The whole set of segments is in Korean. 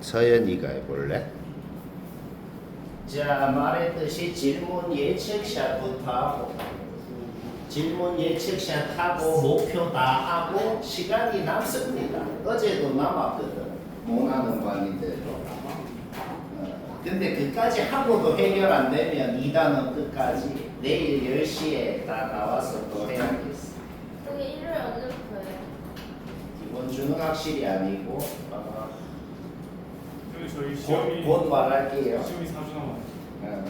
서연이가 해볼래? 자, 말했듯이 질문 예측샷부터 하고 질문 예측샷 하고 목표 다 하고 시간이 남습니다. 어제도 남았거든. 못하는 관인데도. 근데 그까지 하고도 해결 안 되면 2단원 끝까지 내일 10시에 다 나와서 또 해야겠어. 여기 일요일 언제부터예요? 이번 주는 확실히 아니고 여기 저희 시험이 곧 말할게요. 시험이 4주 남았어요.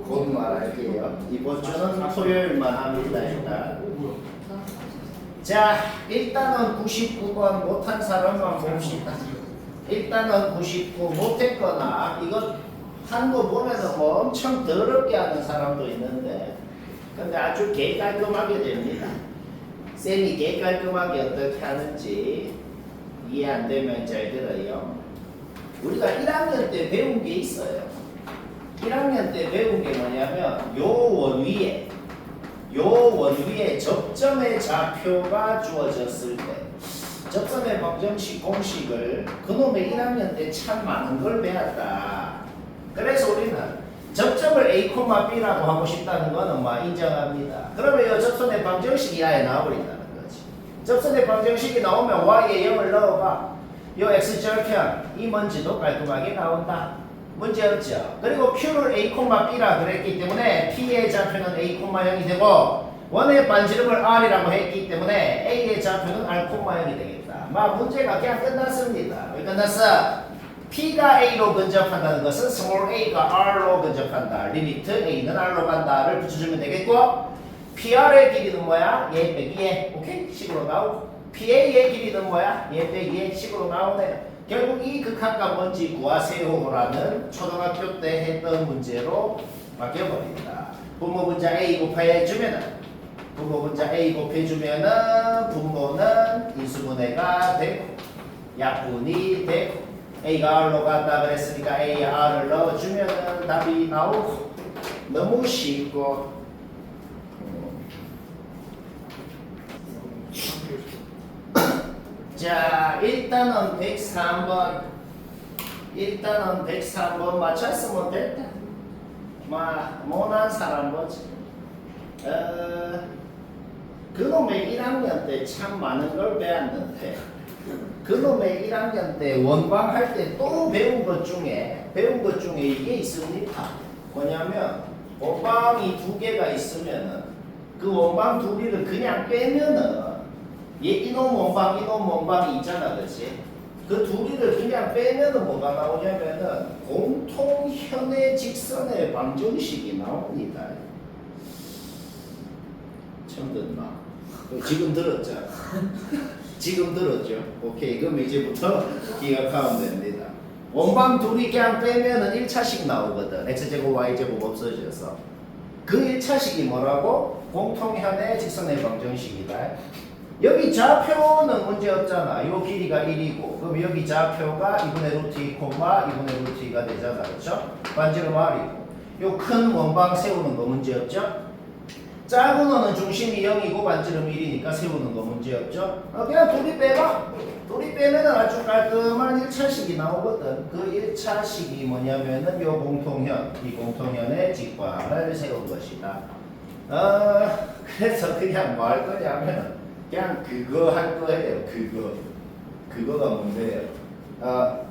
곧 말할게요. 이번 주는 토요일만 합니다. 일단. 뭐야? 자, 일단은 99번 못한 사람만 봅시다. 일단은 99 못했거나 이거 한 거 보면은 뭐 엄청 더럽게 하는 사람도 있는데 근데 아주 개깔끔하게 됩니다. 쌤이 개깔끔하게 어떻게 하는지 이해 안 되면 잘 들어요. 우리가 1학년 때 배운 게 있어요. 1학년 때 배운 게 뭐냐면 요 원 위에 접점의 좌표가 주어졌을 때 접점의 방정식 공식을 그놈의 1학년 때 참 많은 걸 배웠다. 그래서 우리는 접점을 A, B라고 하고 싶다는 거는 뭐 인정합니다. 그러면 이 접선의 방정식이 아예 나와버린다는 거지. 접선의 방정식이 나오면 Y에 0을 넣어봐. 이 X절편 이 먼지도 깔끔하게 나온다. 문제 없죠. 그리고 Q를 A, B라 그랬기 때문에 P의 좌표는 A, 0이 되고 원의 반지름을 R이라고 했기 때문에 A의 좌표는 R, 0이 되겠다. 막 문제가 그냥 끝났습니다. 왜 끝났어? P가 A로 근접한다는 것은 small a가 R로 근접한다. 리미트 A는 R로 간다를 붙여주면 되겠고 PR의 길이는 뭐야? 얘 빼기 얘. 오케이? 식으로 나오고 PA의 길이는 뭐야? 얘 빼기 얘. 식으로 나오네요. 결국 이 극한값 뭔지 구하세요라는 초등학교 때 했던 문제로 바뀌어버립니다. 분모 분자 A 곱해주면은 분모 분자 A 곱해주면은 분모는 인수분해가 되고 약분이 되고 A가 R로 간다 그랬으니까 A에 R을 넣어주면은 답이 나오고 너무 쉽고 자 일단은 103번 맞췄으면 됐다. 못한 사람 뭐지? 그놈의 1학년 때 참 많은 걸 배웠는데 그놈의 1학년 때 원방 할 때 또 배운 것 중에 이게 있습니다. 뭐냐면 원방이 두 개가 있으면은 그 원방 두 개를 그냥 빼면은 이놈 원방이 있잖아, 그렇지? 그 두 개를 그냥 빼면은 뭐가 나오냐면은 공통현의 직선의 방정식이 나옵니다. 처음 듣나? 지금 들었잖아. 지금 들었죠? 오케이. 그럼 이제부터 기억하면 됩니다. 원방 둘이 그냥 빼면은 1차식 나오거든. x제곱 y제곱 없어져서. 그 1차식이 뭐라고? 공통현의 직선의 방정식이다. 여기 좌표는 문제 없잖아. 요 길이가 1이고 그럼 여기 좌표가 2분의 루트 2, 2분의 루트 2가 되잖아. 그렇죠? 반지름 R이고 요 큰 원방 세우는 거 문제 없죠? 작은 원은 중심이 0이고 반지름 1이니까 세우는 거 문제 없죠? 그냥 둘이 빼봐. 둘이 빼면은 아주 깔끔한 1차식이 나오거든. 그 1차식이 뭐냐면은 요 공통현, 이 공통현의 직방을 세운 것이다. 그래서 그냥 뭐 할 거냐면 그냥 그거 할 거예요. 그거가 문제예요.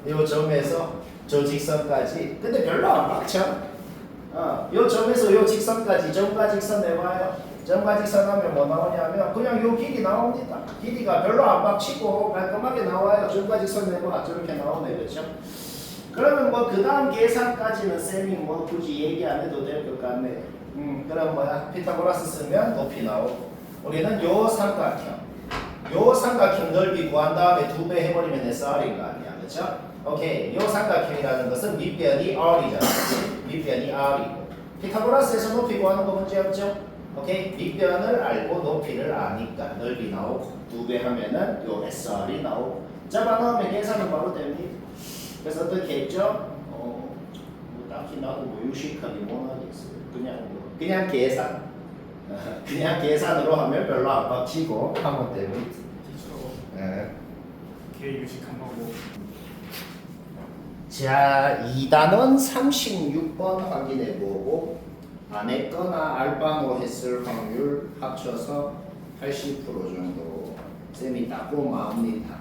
요 점에서 저 직선까지. 근데 별로 안 막혀. 요 점에서 요 직선까지 점과 직선 내봐요. 점과 직선 하면 뭐 나오냐면 그냥 요 길이 나옵니다. 길이가 별로 안 막히고 깔끔하게 나와요. 점과 직선 내봐. 저렇게 나오네. 그렇죠? 그러면 뭐 그 다음 계산까지는 쌤이 뭐 굳이 얘기 안 해도 될 것 같네. 그럼 뭐야? 피타고라스 쓰면 높이 나오고 우리는 요 삼각형 넓이 구한 다음에 2배 해버리면 SR인 거 아니야. 그렇죠? 오케이. 요 삼각형이라는 것은 밑변이 R이잖아. 밑변이 R이고 피타고라스에서 높이 구하는 거 문제 없죠? 오케이. 밑변을 알고 높이를 아니까 넓이 나오고 2배 하면은 요 SR이 나오고 잡아넣으면 계산은 바로 됩니다. 그래서 어떻게 했죠? 뭐 딱히 나도 뭐 유식하게 못 하겠어요. 그냥 계산. 그냥 계산으로 하면 별로 안 박히고 하면 됩니다. 네. 오케이 유식한 거고. 자, 2단원 36번 확인해 보고 안 했거나 알바노 했을 확률 합쳐서 80% 정도 쌤이 따고 마옵니다.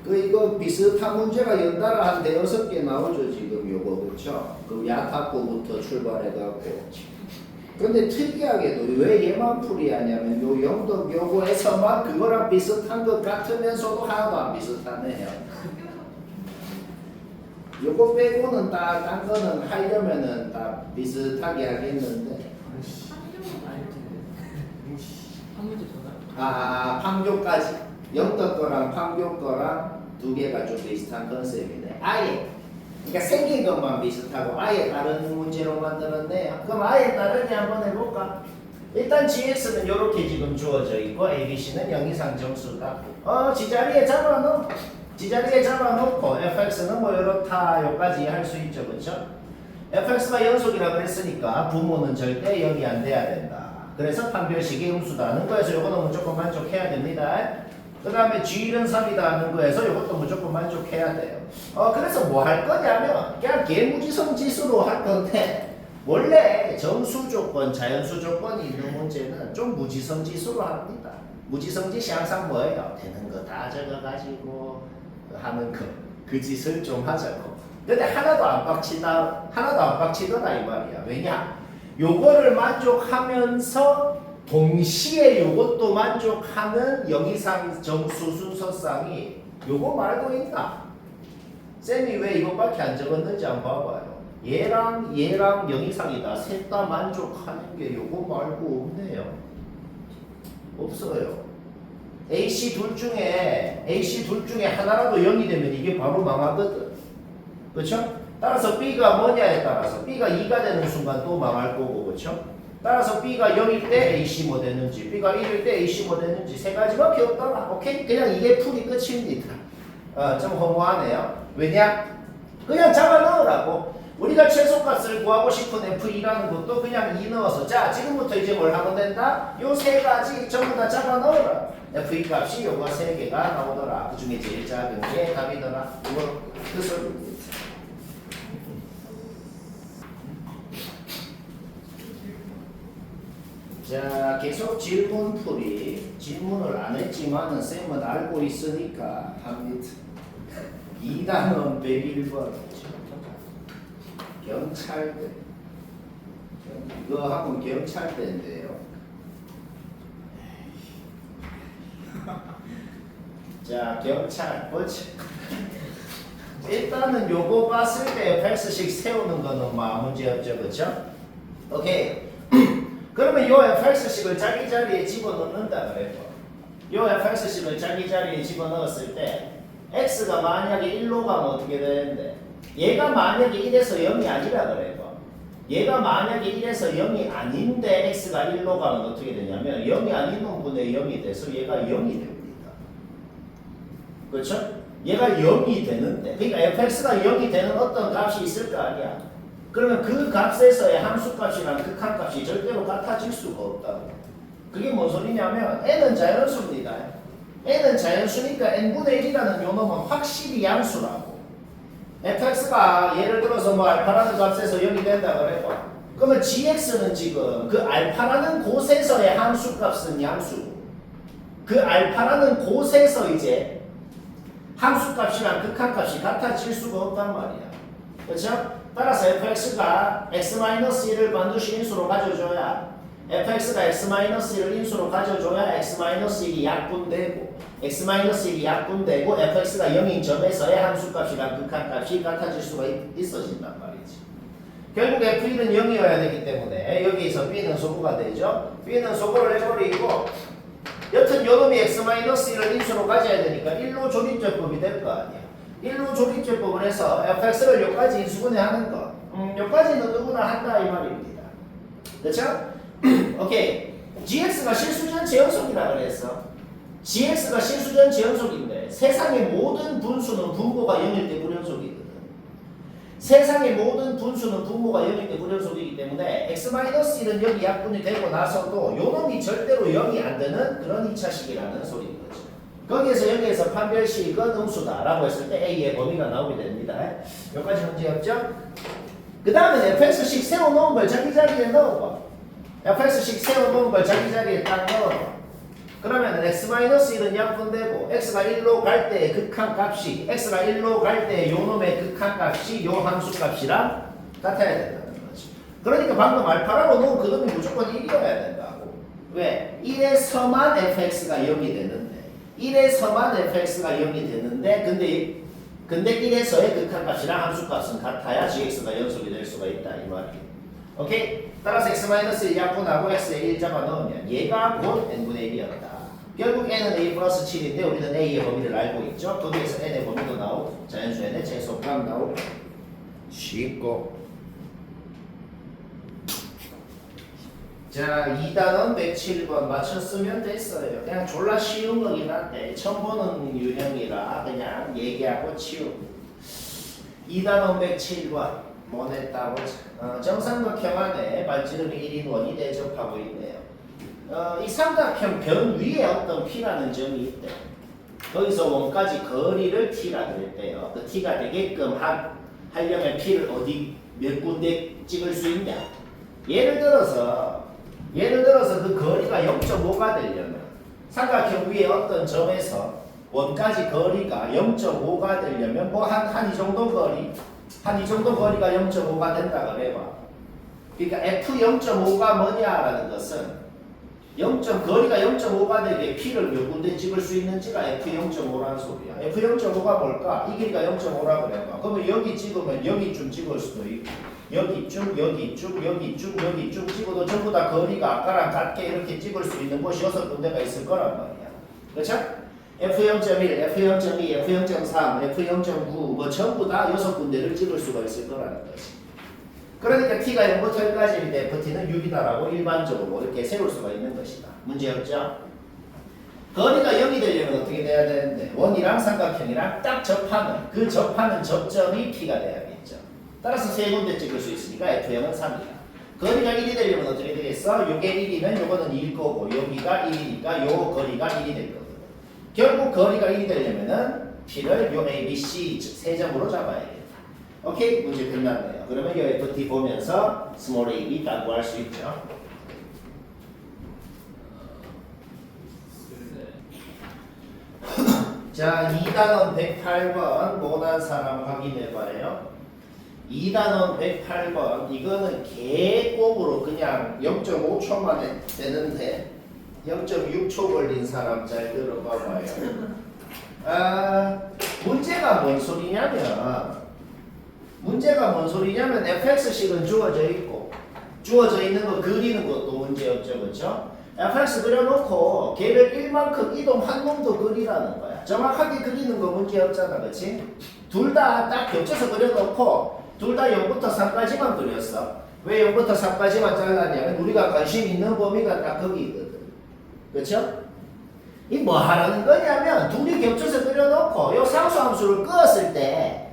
이거 비슷한 문제가 연달아 한 대여섯 개 나오죠 지금 요거 그쵸? 그 야탁고부터 출발해갖고 근데 특이하게도 왜 얘만 풀이하냐면 요 영덕 요거에서만 그거랑 비슷한 것 같으면서도 하나도 안 비슷하네요. 요거 빼고는 딴 거는 하려면은 다 비슷하게 하겠는데 아이씨. 한 문제 더 나요. 판교까지 영덕 거랑 판교 거랑 두 개가 좀 비슷한 컨셉이네. 아예 그러니까 생긴 것만 비슷하고 아예 다른 문제로 만들었네요. 그럼 아예 다르게 한번 해볼까? 일단 GX는 이렇게 지금 주어져 있고 ABC는 0 이상 점수다. 지자리에 잡아놓고 fx는 뭐 이렇다 여기까지 할 수 있죠, 그렇죠? fx가 연속이라 그랬으니까 부모는 절대 0이 안 돼야 된다. 그래서 판별식이 음수다 하는 거에서 이거는 무조건 만족해야 됩니다. 그 다음에 G는 3이다 하는 거에서 이것도 무조건 만족해야 돼요. 그래서 뭐 할 거냐면 그냥 개무지성 지수로 할 건데 원래 정수 조건, 자연수 조건이 있는 문제는 좀 무지성 지수로 합니다. 무지성 지수 항상 뭐예요? 되는 거 다 적어가지고 하는 그 짓을 좀 하자고. 근데 하나도 안 빡치더라 이 말이야. 왜냐? 요거를 만족하면서 동시에 요것도 만족하는 0 이상 점수 순서쌍이 요거 말고 있나? 쌤이 왜 이것밖에 안 적었는지 한번 봐봐요. 얘랑 0 이상이다. 셋 다 만족하는 게 요거 말고 없네요. 없어요. AC 둘 중에 하나라도 0이 되면 이게 바로 망하거든. 그렇죠? 따라서 B가 뭐냐에 따라서 B가 2가 되는 순간 또 망할 거고, 그렇죠? 따라서 B가 0일 때 AC 뭐 되는지, B가 1일 때 AC 뭐 되는지 세 가지밖에 없더라. 오케이? 그냥 이게 풀이 끝입니다. 좀 허무하네요. 왜냐? 그냥 잡아 넣으라고. 우리가 최소값을 구하고 싶은 F2라는 것도 그냥 2 넣어서 자, 지금부터 이제 뭘 하면 된다? 요 세 가지 전부 다 잡아 넣어라. F2 값이 요거 세 개가 나오더라. 그 중에 제일 작은 게 답이더라. 이거 그 소리입니다. 자, 계속 질문풀이. 질문을 안 했지만은 쌤은 알고 있으니까 합니다. 2단원 101번 경찰대. 이거 하면 경찰대인데요. 자, 경찰 뭐지? 일단은 요거 봤을 때 fx식 세우는 거는 뭐 문제 없죠, 그렇죠? 오케이. 그러면 요 fx식을 자기 자리에 집어넣는다 그래요. 요 fx식을 자기 자리에 집어넣었을 때 x가 만약에 1로 가면 어떻게 되는데 얘가 만약에 1에서 0이 아니라 그래요. 얘가 만약에 1에서 0이 아닌데 x가 1로 가면 어떻게 되냐면 0이 아닌 놈분의 0이 돼서 얘가 0이 됩니다. 그렇죠? 얘가 0이 되는데 그러니까 fx가 0이 되는 어떤 값이 있을 거 아니야. 그러면 그 값에서의 함수값이랑 극한값이 절대로 같아질 수가 없다고. 그게 뭔 소리냐면 n은 자연수입니다. n은 자연수니까 n분의 1이라는 요 놈은 확실히 양수라고. fx가 예를 들어서 뭐 알파라는 값에서 0이 된다 그래요. 그러면 gx는 지금 그 알파라는 곳에서의 함수값은 양수고 그 알파라는 곳에서 이제 함수값이랑 극한값이 같아질 수가 없단 말이야. 그렇죠? 따라서 fx가 x-1을 반드시 인수로 가져줘야 fx가 x-1을 인수로 가져줘야 x-1이 약분되고 x-1이 약분되고 fx가 0인 점에서의 함수값이랑 극한값이 같아질 수가 있어진단 말이지. 결국 f1은 0이어야 되기 때문에 여기서 b는 소구가 되죠. b는 소구를 해버리고 여튼 요놈이 x-1을 인수로 가져야 되니까 1로 조립제법이 될 거 아니야. 1로 조립제법을 해서 fx를 여기까지 인수분해 하는 거. 여기까지는 누구나 한다 이 말입니다. 그렇죠? 오케이. gx가 실수전체 연속이라 그랬어. gx가 실수전체 연속인데 세상의 모든 분수는 분모가 0일 때 불연속이거든. 세상의 모든 분수는 분모가 0일 때 불연속이기 때문에 x-1은 여기 약분이 되고 나서도 요놈이 절대로 0이 안 되는 그런 2차식이라는 소리인 거죠. 거기에서 여기에서 판별식은 음수다라고 했을 때 A의 범위가 나오게 됩니다. 여기까지 문제 없죠? 그 다음에 fx식 세워놓은 걸 자기 자리에 넣어봐. fx식 세워놓은 걸 자기 자리에 딱 넣어봐. 그러면 x-1은 약분되고 x가 1로 갈 때의 극한값이 x가 1로 갈 때의 요 놈의 극한값이 요 함수값이랑 같아야 된다는 거지. 그러니까 방금 알파라고 놓은 그 놈이 무조건 1이어야 된다고. 왜? 1에서만 fx가 0이 되는데 1에서만 fx가 0이 되는데 근데 1에서의 극한값이랑 함수값은 같아야 gx가 연속이 될 수가 있다 이 말이에요. 오케이? 따라서 x-1 약분하고 x에 1 잡아 넣으면 얘가 곧 n분의 1이었다. 결국 n은 a 플러스 7인데 우리는 a의 범위를 알고 있죠. 거기에서 n의 범위도 나오고 자연수 n의 제소값 나오고 쉽고. 자 2단원 107번 맞췄으면 됐어요. 그냥 졸라 쉬운 거긴 한데 처음 보는 유형이라 그냥 얘기하고 치우고. 2단원 107번 뭐 냈다고? 정삼각형 안에 반지름이 1인 원이 대접하고 있네요. 이 삼각형 변 위에 어떤 P라는 점이 있대. 거기서 원까지 거리를 T라 그랬대요. 그 T가 되게끔 하려면 P를 어디 몇 군데 찍을 수 있냐? 예를 들어서 그 거리가 0.5가 되려면 삼각형 위에 어떤 점에서 원까지 거리가 0.5가 되려면 뭐 한 이 정도 거리, 한 이 정도 거리가 0.5가 된다 그래봐. 그러니까 F0.5가 뭐냐라는 것은 거리가 0.5가 되게 P를 몇 군데 찍을 수 있는지가 F0.5라는 소리야. F0.5가 뭘까? 이 길이가 0.5라 그래봐. 그러면 여기 찍으면 여기쯤 찍을 수도 있고 여기쯤, 여기쯤, 여기쯤, 여기쯤 찍어도 전부 다 거리가 아까랑 같게 이렇게 찍을 수 있는 곳이 6군데가 있을 거란 말이야. 그렇죠? F0.1, F0.2, F0.3, F0.9 뭐 전부 다 6군데를 찍을 수가 있을 거라는 거지. 그러니까 T가 0부터 1까지일 때 FT는 6이다라고 일반적으로 이렇게 세울 수가 있는 것이다. 문제 없죠? 거리가 0이 되려면 어떻게 돼야 되는데 원이랑 삼각형이랑 딱 접하는 그 접하는 접점이 P가 돼야겠죠. 따라서 세 군데 찍을 수 있으니까 F0은 3이야. 거리가 1이 되려면 어떻게 되겠어? 요게 1이면 요거는 2일 거고 여기가 1이니까 요 거리가 1이 될 거거든. 결국 거리가 1이 되려면은 P를 요 A, B, C 세 점으로 잡아야겠다. 오케이? 문제 끝났네요. 그러면 이 FT 보면서 스몰 a, b 딱 구할 수 있죠. 자, 2단원 108번 못한 사람 확인해봐요. 2단원 108번 이거는 개꼽으로 그냥 0.5초 만에 되는데 0.6초 걸린 사람 잘 들어봐봐요. 문제가 뭔 소리냐면 fx식은 주어져 있고 주어져 있는 거 그리는 것도 문제 없죠. 그렇죠? fx 그려놓고 걔를 1만큼 이동한 놈도 그리라는 거야. 정확하게 그리는 거 문제 없잖아. 그렇지? 둘 다 딱 겹쳐서 그려놓고 둘 다 0부터 3까지만 그렸어. 왜 0부터 3까지만 잘랐냐면 우리가 관심 있는 범위가 딱 거기거든. 그렇죠? 이 뭐 하라는 거냐면 둘이 겹쳐서 그려놓고 요 상수함수를 끄었을 때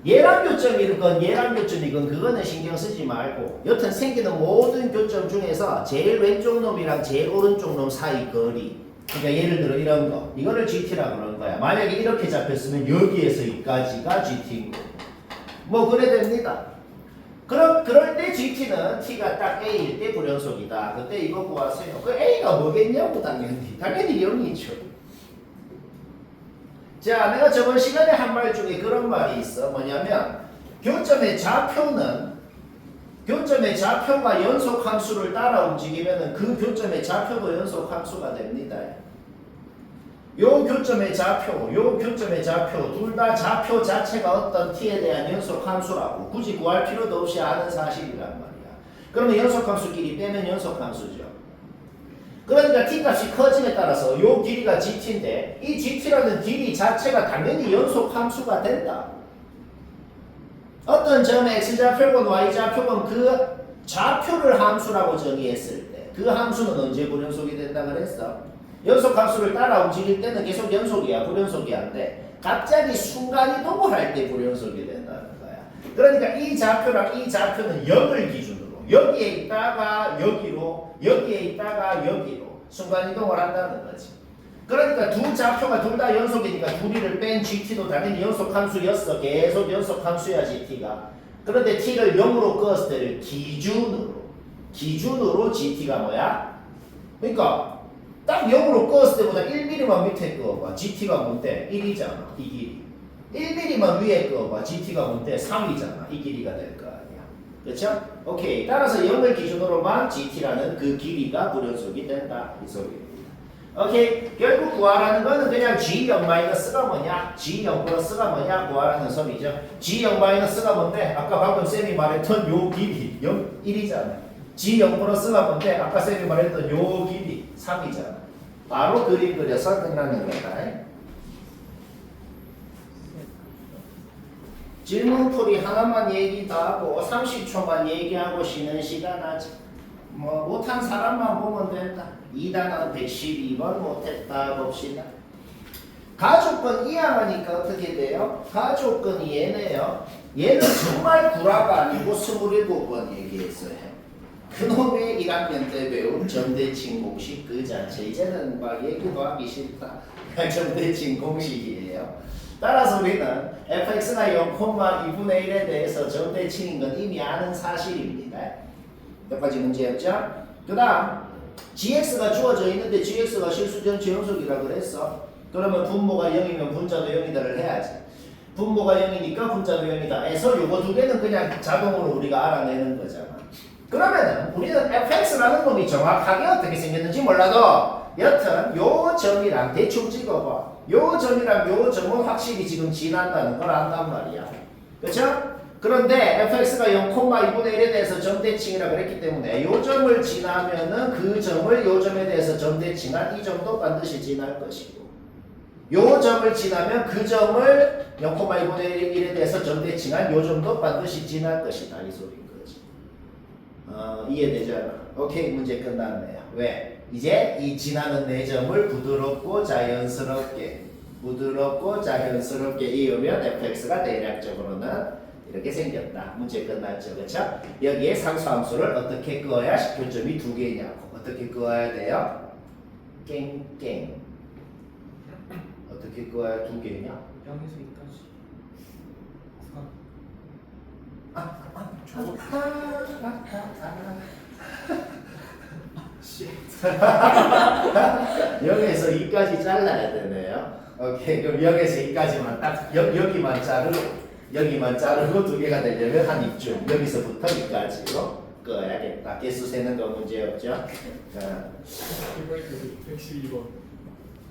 얘랑 교점이건 얘랑 교점이건 그거는 신경 쓰지 말고 여튼 생기는 모든 교점 중에서 제일 왼쪽 놈이랑 제일 오른쪽 놈 사이 거리, 그러니까 예를 들어 이런 거 이거를 GT라고 그러는 거야. 만약에 이렇게 잡혔으면 여기에서 여기까지가 GT인 거고 뭐 그래 됩니다. 그럴 때 GT는 T가 딱 A일 때 불연속이다. 그때 이거 구하세요. 그 A가 뭐겠냐고 당연히 0이죠. 자, 내가 저번 시간에 한 말 중에 그런 말이 있어. 뭐냐면 교점의 좌표가 연속 함수를 따라 움직이면은 그 교점의 좌표도 연속 함수가 됩니다. 요 교점의 좌표 둘 다 좌표 자체가 어떤 t에 대한 연속 함수라고 굳이 구할 필요도 없이 아는 사실이란 말이야. 그러면 연속 함수끼리 빼면 연속 함수죠. 그러니까 t값이 커짐에 따라서 요 길이가 gt인데 이 gt라는 길이 자체가 당연히 연속 함수가 된다. 어떤 점의 x좌표건 y좌표건 그 좌표를 함수라고 정의했을 때 그 함수는 언제 불연속이 된다 그랬어? 연속 함수를 따라 움직일 때는 계속 연속이야. 불연속이 안 돼. 갑자기 순간이동을 할 때 불연속이 된다는 거야. 그러니까 이 좌표랑 이 좌표는 0을 기준으로 여기에 있다가 여기로 여기에 있다가 여기로 순간이동을 한다는 거지. 그러니까 두 좌표가 둘 다 연속이니까 둘이를 뺀 GT도 당연히 연속함수였어. 계속 연속함수야 GT가. 그런데 T를 0으로 끄었을 때를 기준으로 GT가 뭐야? 그러니까 딱 0으로 끄었을 때보다 1mm만 밑에 끄어봐. GT가 뭔데? 1이잖아. 이 길이. 1mm만 위에 끄어봐. GT가 뭔데? 3이잖아. 이 길이가 될 거 아니야. 그렇죠? 오케이. 따라서 0을 기준으로만 GT라는 그 길이가 불연속이 된다. 이 소리입니다. 오케이. 결국 구하라는 거는 그냥 G0-가 뭐냐? G0 플러스가 뭐냐? 구하라는 소리죠. G0-가 뭔데? 아까 방금 쌤이 말했던 요 길이 1이잖아. G0 플러스가 뭔데? 아까 쌤이 말했던 요 길이 3이잖아. 바로 그림 그려서 끝나는 거다. 질문풀이 하나만 얘기 다 하고 30초만 얘기하고 쉬는 시간 하자. 뭐 못한 사람만 보면 된다. 2단원 112번 못했다 봅시다. 가족권 이항하니까 어떻게 돼요? 가족권이 얘네요. 얘는 정말 구라가 아니고 27번 얘기했어요. 그놈의 1학년 때 배운 점대칭 공식 그 자체. 이제는 막 얘기도 하기 싫다. 점대칭 공식이에요. 따라서 우리는 fx가 0,2분의 1에 대해서 점대칭인 건 이미 아는 사실입니다. 몇 가지 문제였죠? 그 다음 gx가 주어져 있는데 gx가 실수전체 연속이라 그랬어. 그러면 분모가 0이면 분자도 0이다를 해야지. 분모가 0이니까 분자도 0이다 해서 요거 두 개는 그냥 자동으로 우리가 알아내는 거잖아. 그러면은 우리는 fx라는 놈이 정확하게 어떻게 생겼는지 몰라도 여튼 요 점이랑 대충 찍어봐. 요 점이랑 요 점은 확실히 지금 지난다는 걸 안단 말이야. 그쵸? 그런데 fx가 0,2분의 1에 대해서 점대칭이라 그랬기 때문에 요 점을 지나면은 그 점을 요 점에 대해서 점대칭한 이 점도 반드시 지날 것이고 요 점을 지나면 그 점을 0,2분의 1에 대해서 점대칭한 요 점도 반드시 지날 것이다. 이 소리인 거지. 이해되잖아. 오케이. 문제 끝났네요. 왜? 이제 이 지나는 네 점을 부드럽고 자연스럽게 이으면 fx가 대략적으로는 이렇게 생겼다. 문제 끝났죠. 그렇죠? 여기에 상수함수를 어떻게 그어야 식교점이 두 개냐고. 어떻게 그어야 돼요? 깽깽. 어떻게 그어야 두 개냐? 0에서 2까지. 여기에서 2까지 잘라야 되네요. 오케이. 그럼 여기에서 2까지만 딱 여기만 자르고 두 개가 되려면 한 이쯤 여기서부터 2까지로 끄어야겠다. 개수 세는 거 문제 없죠? 112번.